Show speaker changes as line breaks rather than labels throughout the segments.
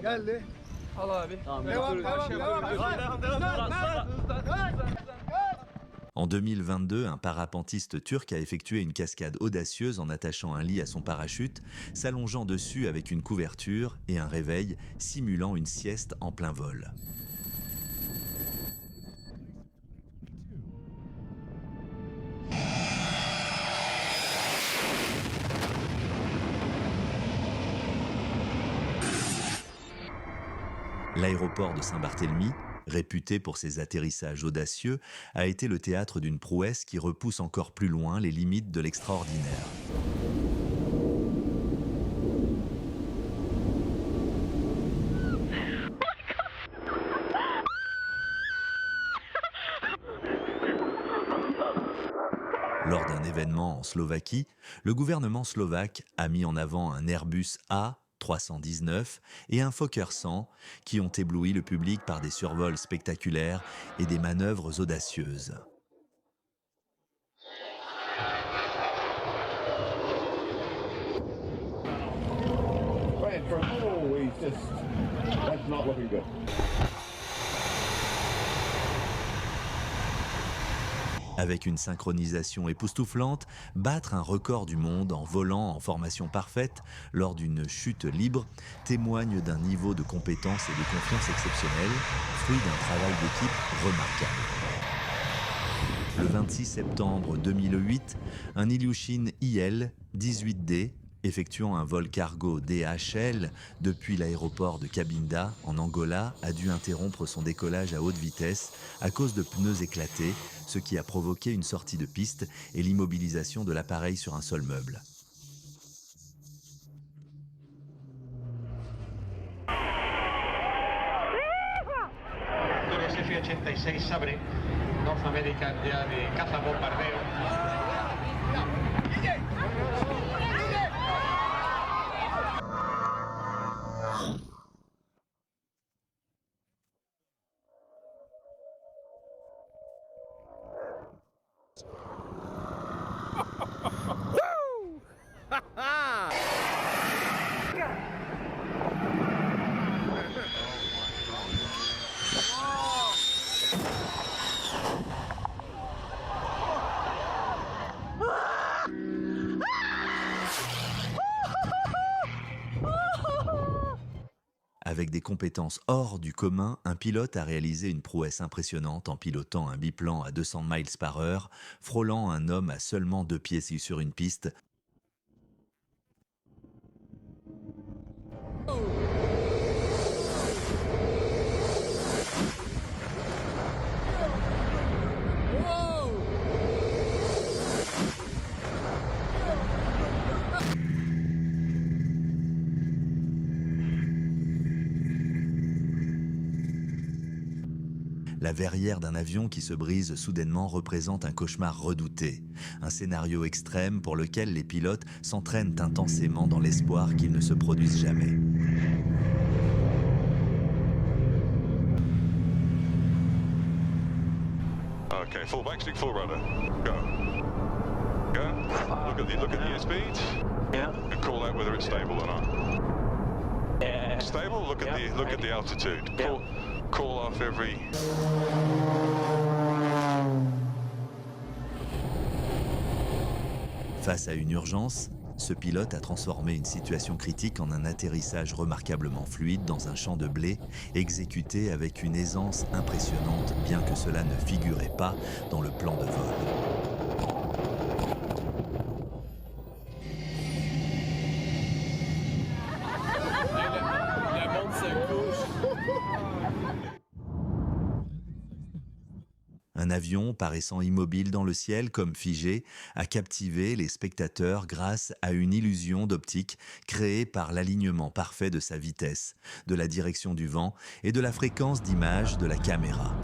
Geldi.
Al abi.
En 2022, un parapentiste turc a effectué une cascade audacieuse en attachant un lit à son parachute, s'allongeant dessus avec une couverture et un réveil, simulant une sieste en plein vol. L'aéroport de Saint-Barthélemy, réputé pour ses atterrissages audacieux, a été le théâtre d'une prouesse qui repousse encore plus loin les limites de l'extraordinaire. Lors d'un événement en Slovaquie, le gouvernement slovaque a mis en avant un Airbus A319 et un Fokker 100 qui ont ébloui le public par des survols spectaculaires et des manœuvres audacieuses. Avec une synchronisation époustouflante, battre un record du monde en volant en formation parfaite lors d'une chute libre témoigne d'un niveau de compétence et de confiance exceptionnel, fruit d'un travail d'équipe remarquable. Le 26 septembre 2008, un Ilyushin IL-18D, effectuant un vol cargo DHL depuis l'aéroport de Cabinda, en Angola, a dû interrompre son décollage à haute vitesse à cause de pneus éclatés, ce qui a provoqué une sortie de piste et l'immobilisation de l'appareil sur un sol meuble.
F-86 Sabre, North American ya de caza bombardeo.
Avec des compétences hors du commun, un pilote a réalisé une prouesse impressionnante en pilotant un biplan à 200 miles par heure, frôlant un homme à seulement 2 pieds sur une piste. La verrière d'un avion qui se brise soudainement représente un cauchemar redouté, un scénario extrême pour lequel les pilotes s'entraînent intensément dans l'espoir qu'il ne se produise jamais.
Okay, full back stick, full rudder. Go. Go. Look at the airspeed.
Yeah.
And call out whether it's stable or not. Stable. Look at the altitude. Call off every.
Face à une urgence, ce pilote a transformé une situation critique en un atterrissage remarquablement fluide dans un champ de blé, exécuté avec une aisance impressionnante, bien que cela ne figurait pas dans le plan de vol. Un avion paraissant immobile dans le ciel comme figé a captivé les spectateurs grâce à une illusion d'optique créée par l'alignement parfait de sa vitesse, de la direction du vent et de la fréquence d'image de la caméra.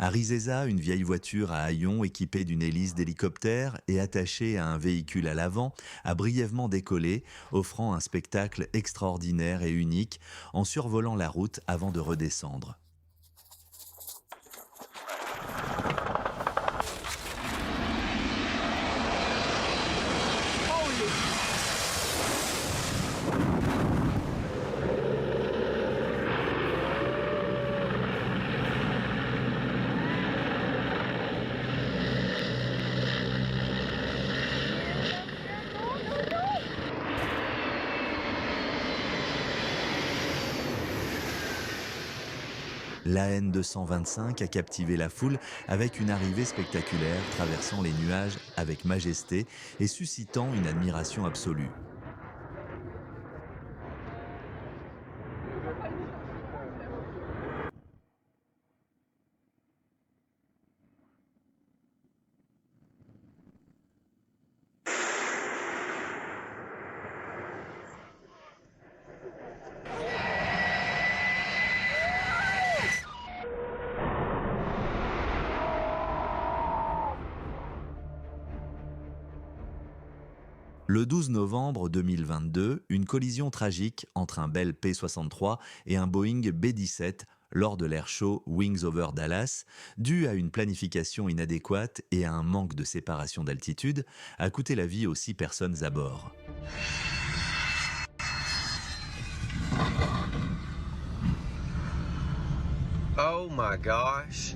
À Rizeza, une vieille voiture à haillons équipée d'une hélice d'hélicoptère et attachée à un véhicule à l'avant a brièvement décollé, offrant un spectacle extraordinaire et unique en survolant la route avant de redescendre. L'AN 225 a captivé la foule avec une arrivée spectaculaire traversant les nuages avec majesté et suscitant une admiration absolue. Le 12 novembre 2022, une collision tragique entre un Bell P-63 et un Boeing B-17 lors de l'air show Wings Over Dallas, due à une planification inadéquate et à un manque de séparation d'altitude, a coûté la vie aux 6 personnes à bord.
Oh my gosh.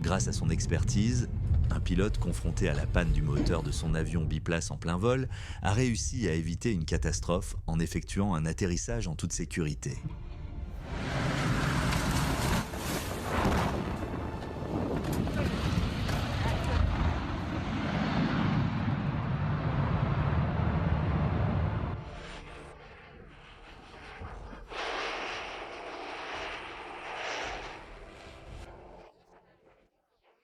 Grâce à son expertise, un pilote confronté à la panne du moteur de son avion biplace en plein vol a réussi à éviter une catastrophe en effectuant un atterrissage en toute sécurité.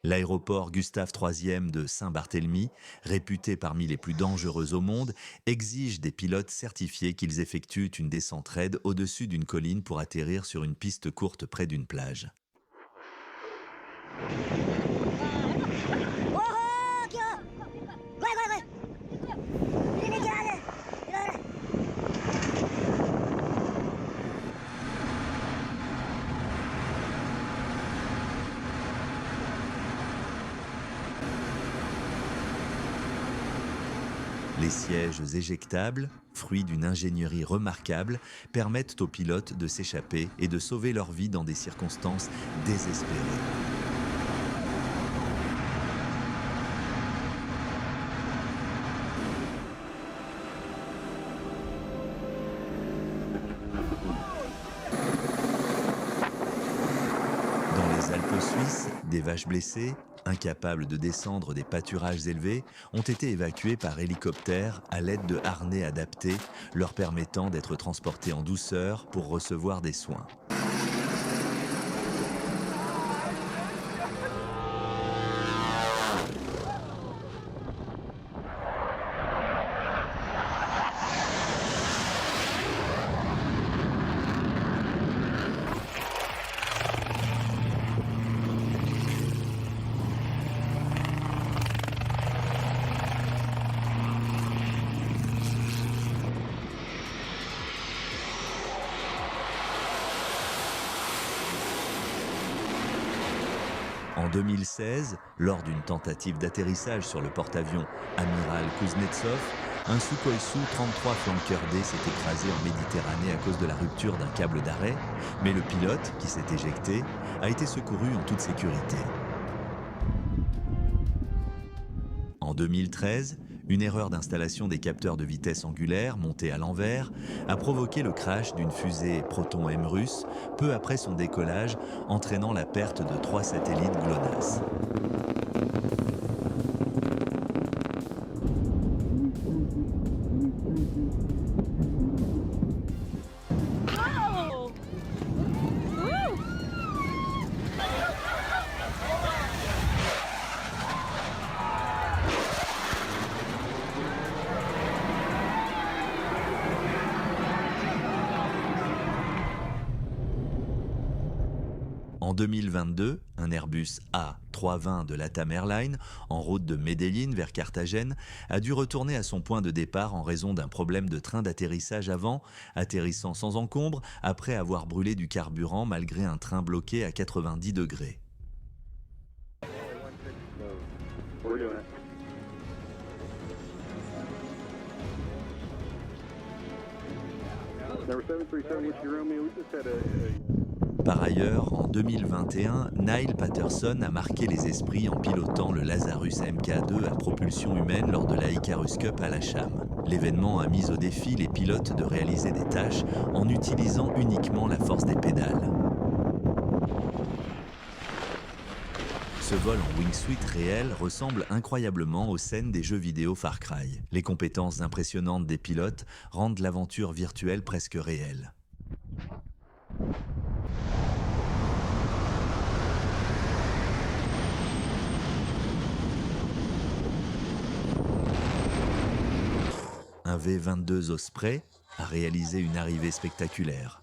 L'aéroport Gustave III de Saint-Barthélemy, réputé parmi les plus dangereux au monde, exige des pilotes certifiés qu'ils effectuent une descente raide au-dessus d'une colline pour atterrir sur une piste courte près d'une plage. Les sièges éjectables, fruits d'une ingénierie remarquable, permettent aux pilotes de s'échapper et de sauver leur vie dans des circonstances désespérées. Dans les Alpes suisses, des vaches blessées, incapables de descendre des pâturages élevés, ont été évacuées par hélicoptère à l'aide de harnais adaptés, leur permettant d'être transportées en douceur pour recevoir des soins. En 2016, lors d'une tentative d'atterrissage sur le porte-avions Amiral Kuznetsov, un Sukhoi Su-33 Flanker D s'est écrasé en Méditerranée à cause de la rupture d'un câble d'arrêt, mais le pilote, qui s'est éjecté, a été secouru en toute sécurité. En 2013, une erreur d'installation des capteurs de vitesse angulaire montés à l'envers a provoqué le crash d'une fusée Proton-M russe peu après son décollage, entraînant la perte de 3 satellites GLONASS. En 2022, un Airbus A320 de LATAM Airlines, en route de Medellín vers Carthagène, a dû retourner à son point de départ en raison d'un problème de train d'atterrissage avant, atterrissant sans encombre après avoir brûlé du carburant malgré un train bloqué à 90 degrés. Par ailleurs, en 2021, Neil Patterson a marqué les esprits en pilotant le Lazarus Mk2 à propulsion humaine lors de la Icarus Cup à La Cham. L'événement a mis au défi les pilotes de réaliser des tâches en utilisant uniquement la force des pédales. Ce vol en wingsuit réel ressemble incroyablement aux scènes des jeux vidéo Far Cry. Les compétences impressionnantes des pilotes rendent l'aventure virtuelle presque réelle. Un V-22 Osprey a réalisé une arrivée spectaculaire.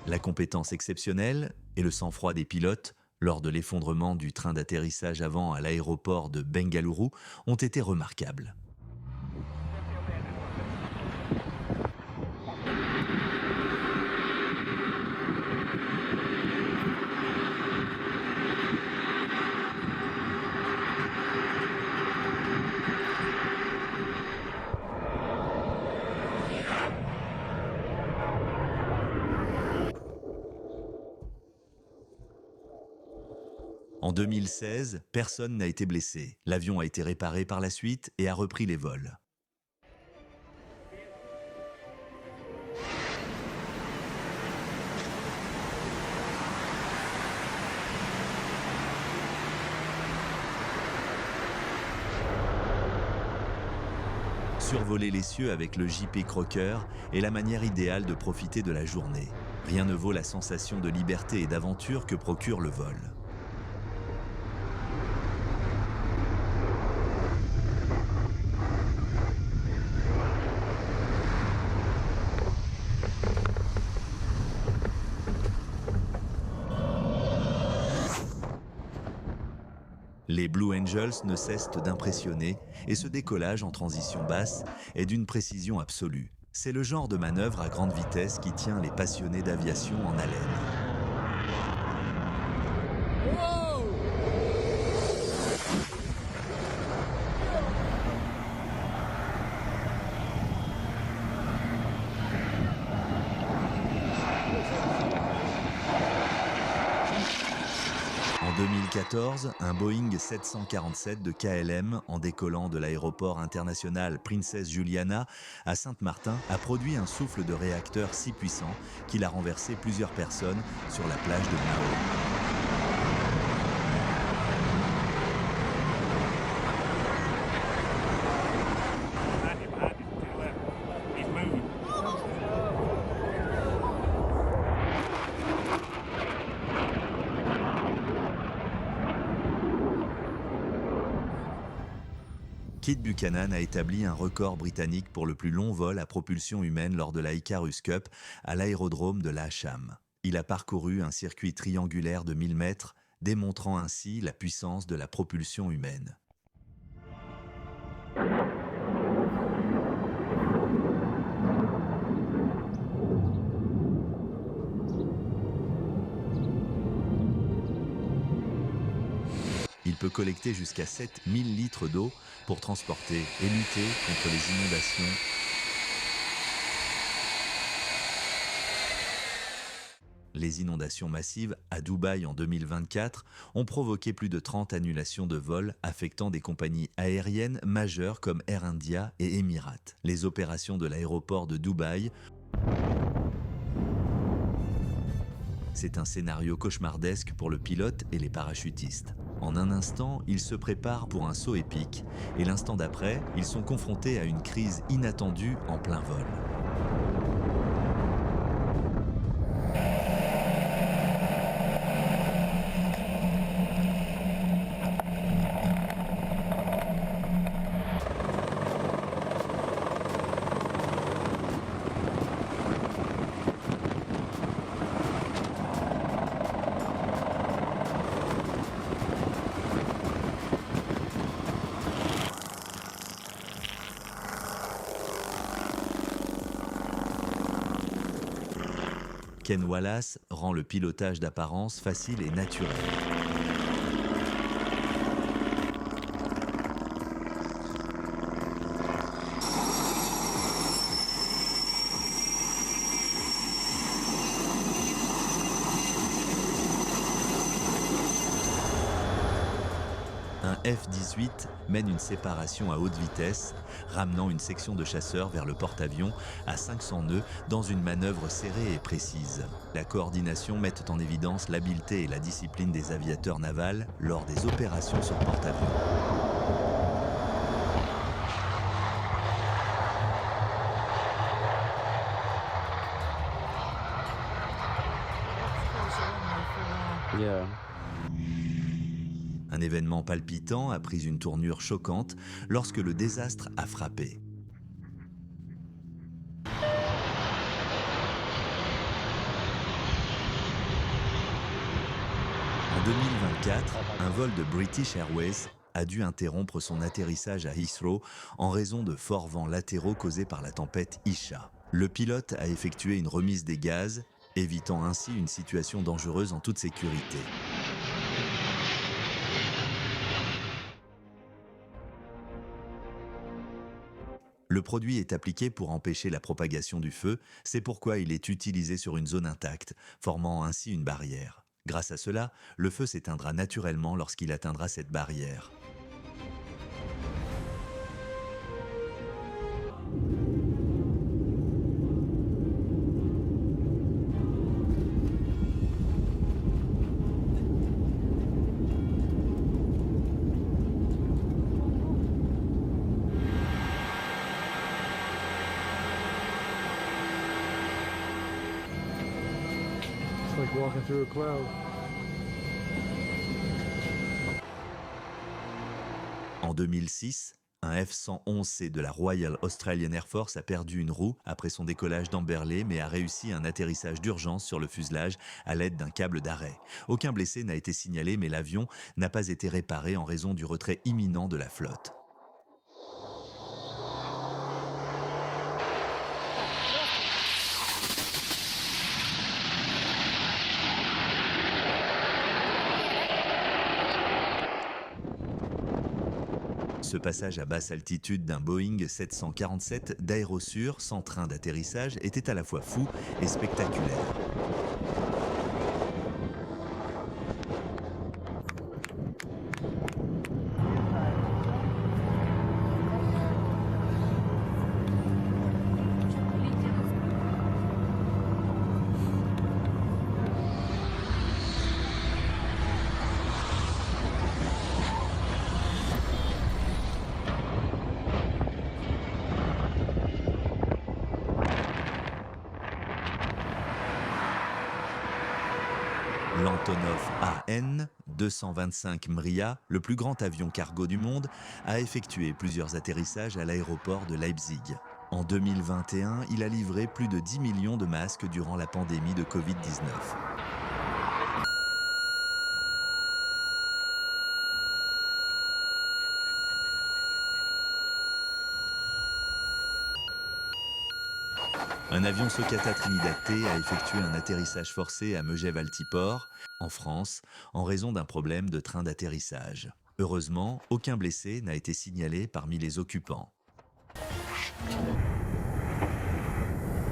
La compétence exceptionnelle et le sang-froid des pilotes lors de l'effondrement du train d'atterrissage avant à l'aéroport de Bengaluru ont été remarquables. En 2016, personne n'a été blessé. L'avion a été réparé par la suite et a repris les vols. Survoler les cieux avec le JP Crocker est la manière idéale de profiter de la journée. Rien ne vaut la sensation de liberté et d'aventure que procure le vol. Les Blue Angels ne cessent d'impressionner et ce décollage en transition basse est d'une précision absolue. C'est le genre de manœuvre à grande vitesse qui tient les passionnés d'aviation en haleine. En 2014, un Boeing 747 de KLM, en décollant de l'aéroport international Princess Juliana à Saint-Martin, a produit un souffle de réacteur si puissant qu'il a renversé plusieurs personnes sur la plage de Maui. Keith Buchanan a établi un record britannique pour le plus long vol à propulsion humaine lors de la Icarus Cup à l'aérodrome de La Cham. Il a parcouru un circuit triangulaire de 1000 mètres, démontrant ainsi la puissance de la propulsion humaine. Il peut collecter jusqu'à 7000 litres d'eau pour transporter et lutter contre les inondations. Les inondations massives à Dubaï en 2024 ont provoqué plus de 30 annulations de vols affectant des compagnies aériennes majeures comme Air India et Emirates. Les opérations de l'aéroport de Dubaï C'est un scénario cauchemardesque pour le pilote et les parachutistes. En un instant, ils se préparent pour un saut épique et l'instant d'après, ils sont confrontés à une crise inattendue en plein vol. Ken Wallace rend le pilotage d'apparence facile et naturel. Un F-18 mène une séparation à haute vitesse, ramenant une section de chasseurs vers le porte-avions à 500 nœuds dans une manœuvre serrée et précise. La coordination met en évidence l'habileté et la discipline des aviateurs navals lors des opérations sur porte-avions.
Yeah.
Un événement palpitant a pris une tournure choquante lorsque le désastre a frappé. En 2024, un vol de British Airways a dû interrompre son atterrissage à Heathrow en raison de forts vents latéraux causés par la tempête Isha. Le pilote a effectué une remise des gaz, évitant ainsi une situation dangereuse en toute sécurité. Le produit est appliqué pour empêcher la propagation du feu, c'est pourquoi il est utilisé sur une zone intacte, formant ainsi une barrière. Grâce à cela, le feu s'éteindra naturellement lorsqu'il atteindra cette barrière.
It's like walking through a cloud.
En 2006, un F-111C de la Royal Australian Air Force a perdu une roue après son décollage d'Amberley, mais a réussi un atterrissage d'urgence sur le fuselage à l'aide d'un câble d'arrêt. Aucun blessé n'a été signalé, mais l'avion n'a pas été réparé en raison du retrait imminent de la flotte. Ce passage à basse altitude d'un Boeing 747 d'Aerosur sans train d'atterrissage était à la fois fou et spectaculaire. L'Antonov AN 225 Mriya, le plus grand avion cargo du monde, a effectué plusieurs atterrissages à l'aéroport de Leipzig. En 2021, il a livré plus de 10 millions de masques durant la pandémie de Covid-19. Un avion Socata Trinidad T a effectué un atterrissage forcé à Megève-Altiport, en France, en raison d'un problème de train d'atterrissage. Heureusement, aucun blessé n'a été signalé parmi les occupants.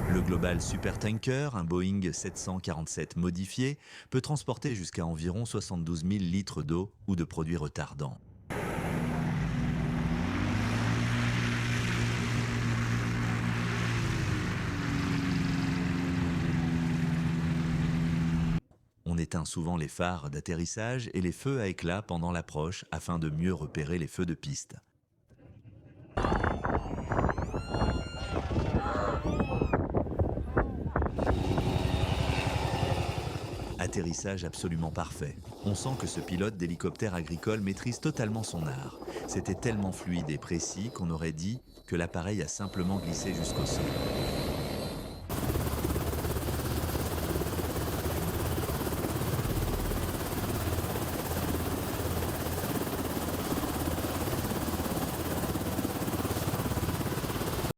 Le Global Supertanker, un Boeing 747 modifié, peut transporter jusqu'à environ 72 000 litres d'eau ou de produits retardants. On éteint souvent les phares d'atterrissage et les feux à éclat pendant l'approche afin de mieux repérer les feux de piste. Atterrissage absolument parfait. On sent que ce pilote d'hélicoptère agricole maîtrise totalement son art. C'était tellement fluide et précis qu'on aurait dit que l'appareil a simplement glissé jusqu'au sol.